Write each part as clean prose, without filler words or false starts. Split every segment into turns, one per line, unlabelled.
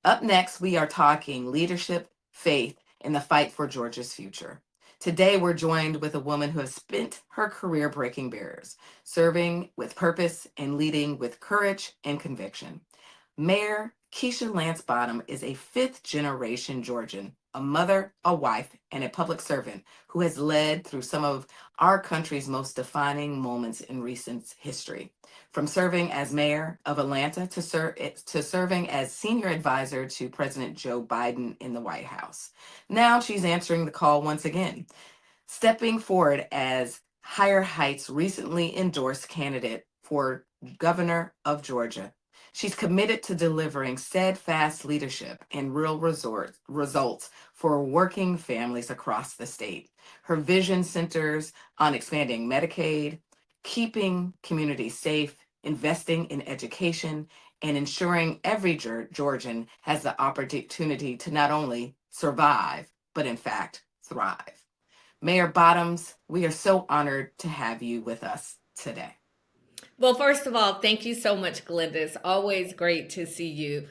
Up next, we are talking leadership, faith, and the fight for Georgia's future. Today, we're joined with a woman who has spent her career breaking barriers, serving with purpose and leading with courage and conviction. Mayor Keisha Lance Bottom is a fifth generation Georgian, a mother, a wife, and a public servant who has led through some of our country's most defining moments in recent history. From serving as mayor of Atlanta to serving as senior advisor to President Joe Biden in the White House. Now she's answering the call once again, stepping forward as Higher Heights recently endorsed candidate for governor of Georgia. She's committed to delivering steadfast leadership and real results for working families across the state. Her vision centers on expanding Medicaid, keeping communities safe, investing in education, and ensuring every Georgian has the opportunity to not only survive, but in fact, thrive. Mayor Bottoms, we are so honored to have you with us today.
Well, first of all, thank you so much, Glynda. It's always great to see you.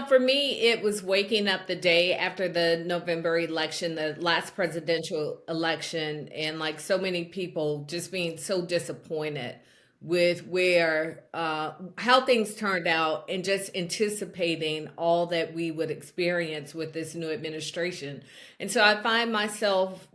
For me, it was waking up the day after the November election, the last presidential election, and like so many people, just being so disappointed with where how things turned out, and just anticipating all that we would experience with this new administration. And so I find myself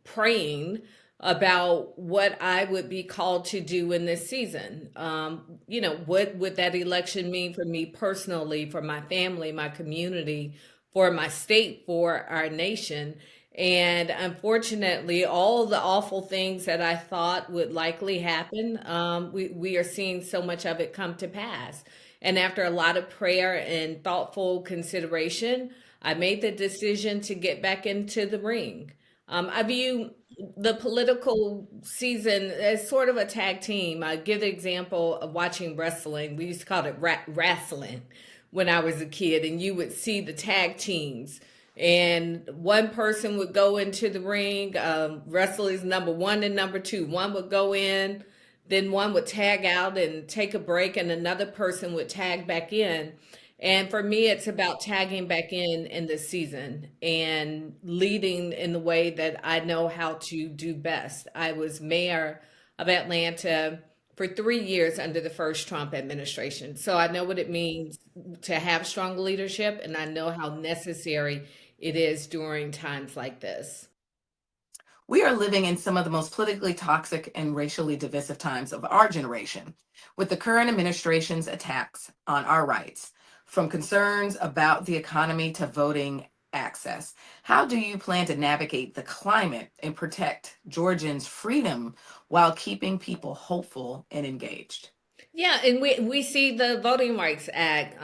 praying about what I would be called to do in this season. What would that election mean for me personally, for my family, my community, for my state, for our nation? And unfortunately, all the awful things that I thought would likely happen, we are seeing so much of it come to pass. And after a lot of prayer and thoughtful consideration, I made the decision to get back into the ring. I view the political season as sort of a tag team. I give the example of watching wrestling. We used to call it wrestling when I was a kid, and you would see the tag teams. And one person would go into the ring, wrestlers number one and number two. One would go in, then one would tag out and take a break, and another person would tag back in. And for me, it's about tagging back in this season and leading in the way that I know how to do best. I was mayor of Atlanta for 3 years under the first Trump administration. So I know what it means to have strong leadership, and I know how necessary it is during times like this.
We are living in some of the most politically toxic and racially divisive times of our generation, with the current administration's attacks on our rights, from concerns about the economy to voting access. How do you plan to navigate the climate and protect Georgians' freedom while keeping people hopeful and engaged?
Yeah, and we see the Voting Rights Act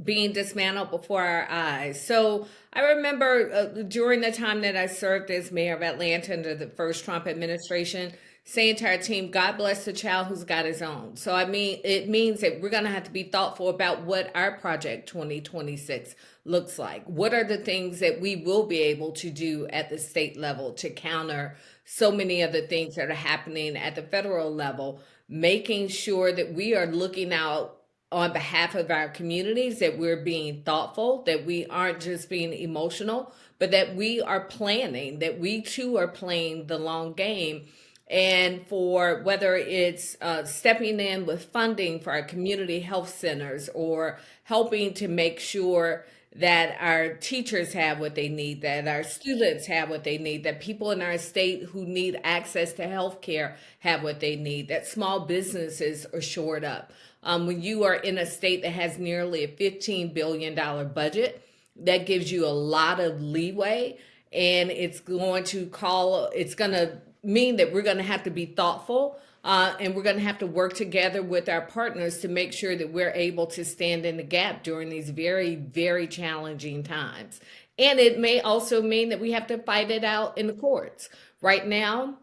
being dismantled before our eyes. So I remember during the time that I served as mayor of Atlanta under the first Trump administration, saying to our team, God bless the child who's got his own. So I mean, it means that we're going to have to be thoughtful about what our project 2026 looks like. What are the things that we will be able to do at the state level to counter so many of the things that are happening at the federal level, making sure that we are looking out on behalf of our communities, that we're being thoughtful, that we aren't just being emotional, but that we are planning, that we too are playing the long game. And for whether it's stepping in with funding for our community health centers, or helping to make sure that our teachers have what they need, that our students have what they need, that people in our state who need access to health care have what they need, that small businesses are shored up. When you are in a state that has nearly a $15 billion budget, that gives you a lot of leeway, and it's going to mean that we're going to have to be thoughtful, and we're going to have to work together with our partners to make sure that we're able to stand in the gap during these very, very challenging times. And it may also mean that we have to fight it out in the courts. Right now,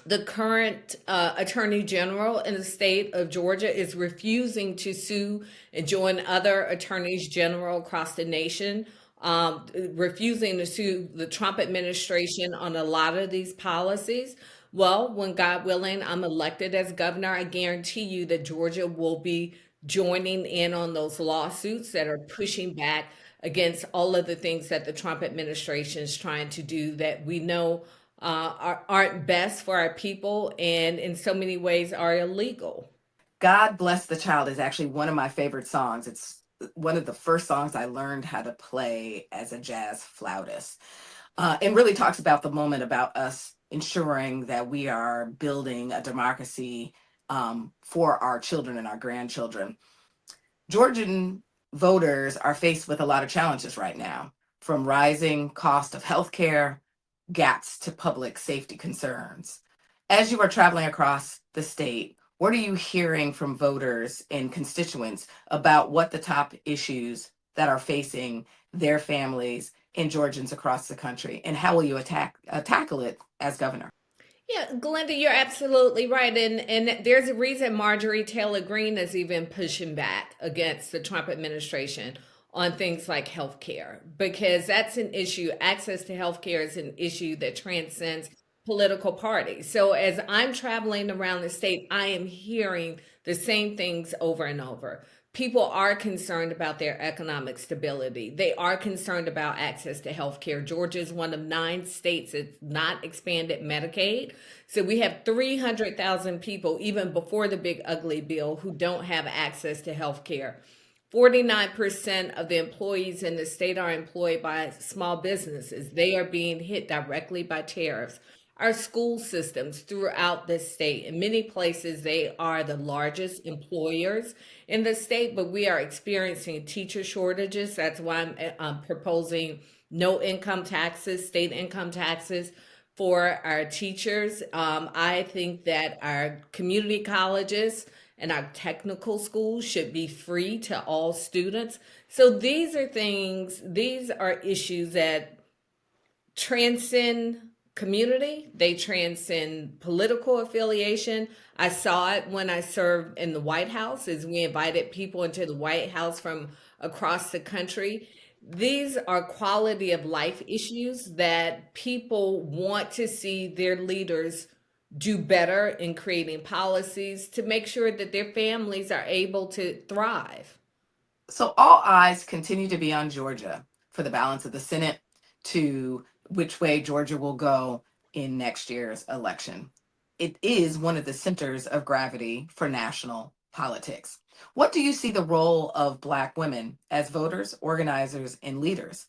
the current attorney general in the state of Georgia is refusing to sue and join other attorneys general across the nation, refusing to sue the Trump administration on a lot of these policies. Well, when God willing, I'm elected as governor, I guarantee you that Georgia will be joining in on those lawsuits that are pushing back against all of the things that the Trump administration is trying to do that we know aren't best for our people and in so many ways are illegal.
God Bless the Child is actually one of my favorite songs. It's one of the first songs I learned how to play as a jazz flautist. And really talks about the moment about us ensuring that we are building a democracy for our children and our grandchildren. Georgian voters are faced with a lot of challenges right now, from rising cost of healthcare, gaps to public safety concerns. As you are traveling across the state, what are you hearing from voters and constituents about what the top issues that are facing their families and Georgians across the country, and how will you tackle it as governor?
Yeah, Glenda, you're absolutely right. And there's a reason Marjorie Taylor Greene is even pushing back against the Trump administration on things like healthcare, because that's an issue. Access to healthcare is an issue that transcends political parties. So as I'm traveling around the state, I am hearing the same things over and over. People are concerned about their economic stability. They are concerned about access to health care. Georgia is one of 9 states that's not expanded Medicaid. So we have 300,000 people, even before the big ugly bill, who don't have access to health care. 49% of the employees in the state are employed by small businesses. They are being hit directly by tariffs. Our school systems throughout the state, in many places, they are the largest employers in the state, but we are experiencing teacher shortages. That's why I'm proposing no income taxes, state income taxes for our teachers. I think that our community colleges and our technical schools should be free to all students. So these are issues that transcend community, they transcend political affiliation. I saw it when I served in the White House as we invited people into the White House from across the country. These are quality of life issues that people want to see their leaders do better in creating policies to make sure that their families are able to thrive.
So all eyes continue to be on Georgia for the balance of the Senate, to which way Georgia will go in next year's election. It is one of the centers of gravity for national politics. What do you see the role of Black women as voters, organizers, and leaders?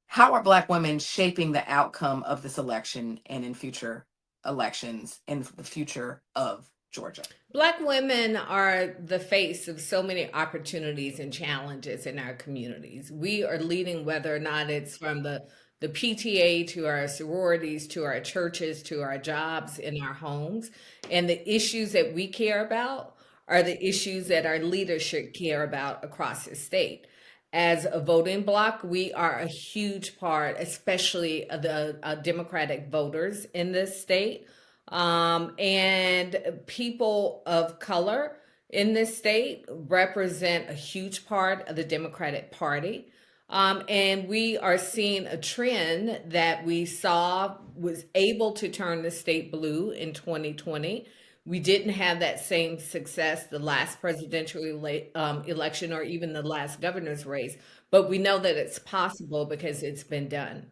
How are Black women shaping the outcome of this election and in future elections and the future of Georgia?
Black women are the face of so many opportunities and challenges in our communities. We are leading, whether or not it's from the PTA to our sororities to our churches to our jobs in our homes. And the issues that we care about are the issues that our leadership care about across the state. As a voting bloc, we are a huge part, especially of the Democratic voters in this state. And people of color in this state represent a huge part of the Democratic Party. And we are seeing a trend that we saw was able to turn the state blue in 2020. We didn't have that same success the last presidential election or even the last governor's race, but we know that it's possible because it's been done.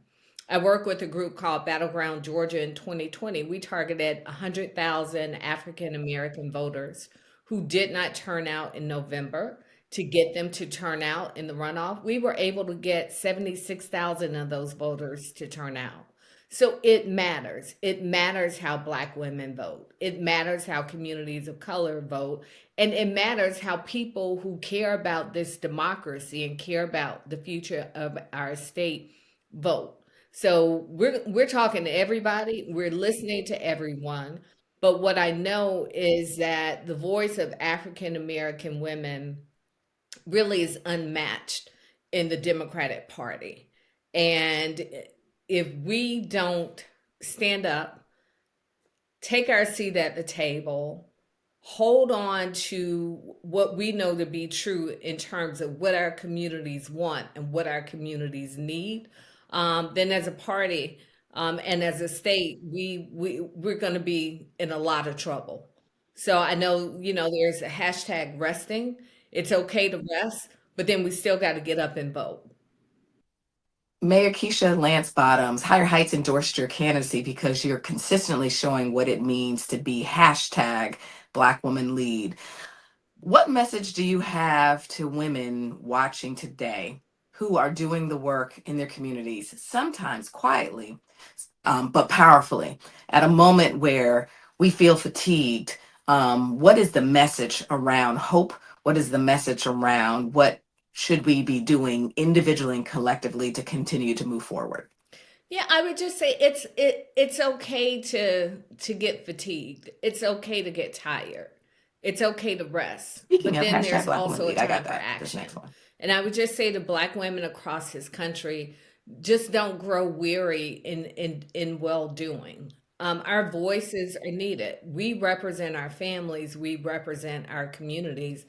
I work with a group called Battleground Georgia in 2020. We targeted 100,000 African American voters who did not turn out in November to get them to turn out in the runoff. We were able to get 76,000 of those voters to turn out. So it matters. It matters how Black women vote. It matters how communities of color vote. And it matters how people who care about this democracy and care about the future of our state vote. So we're talking to everybody, we're listening to everyone. But what I know is that the voice of African American women really is unmatched in the Democratic Party. And if we don't stand up, take our seat at the table, hold on to what we know to be true in terms of what our communities want and what our communities need, then as a party and as a state, we're going to be in a lot of trouble. So I know, there's a hashtag resting It's okay to rest, but then we still got to get up and vote.
Mayor Keisha Lance Bottoms, Higher Heights endorsed your candidacy because you're consistently showing what it means to be hashtag Black Woman Lead. What message do you have to women watching today who are doing the work in their communities, sometimes quietly, but powerfully, at a moment where we feel fatigued? What is the message around hope? What is the message around what should we be doing individually and collectively to continue to move forward?
Yeah, I would just say it's okay to get fatigued. It's okay to get tired. It's okay to rest.
Speaking
But
of
then
hashtag
there's
Black Women
also a
Lead, I got
time for
that. This next
action.
one.
And I would just say to black women across this country, just don't grow weary in well doing. Our voices are needed. We represent our families, we represent our communities,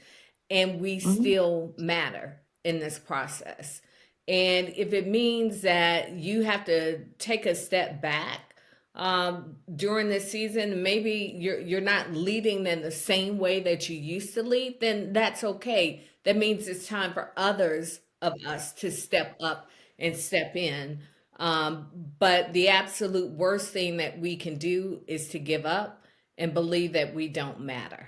and we
Mhm.
still matter in this process. And if it means that you have to take a step back during this season, maybe you're not leading in the same way that you used to lead, then that's okay. That means it's time for others of us to step up and step in. But the absolute worst thing that we can do is to give up and believe that we don't matter.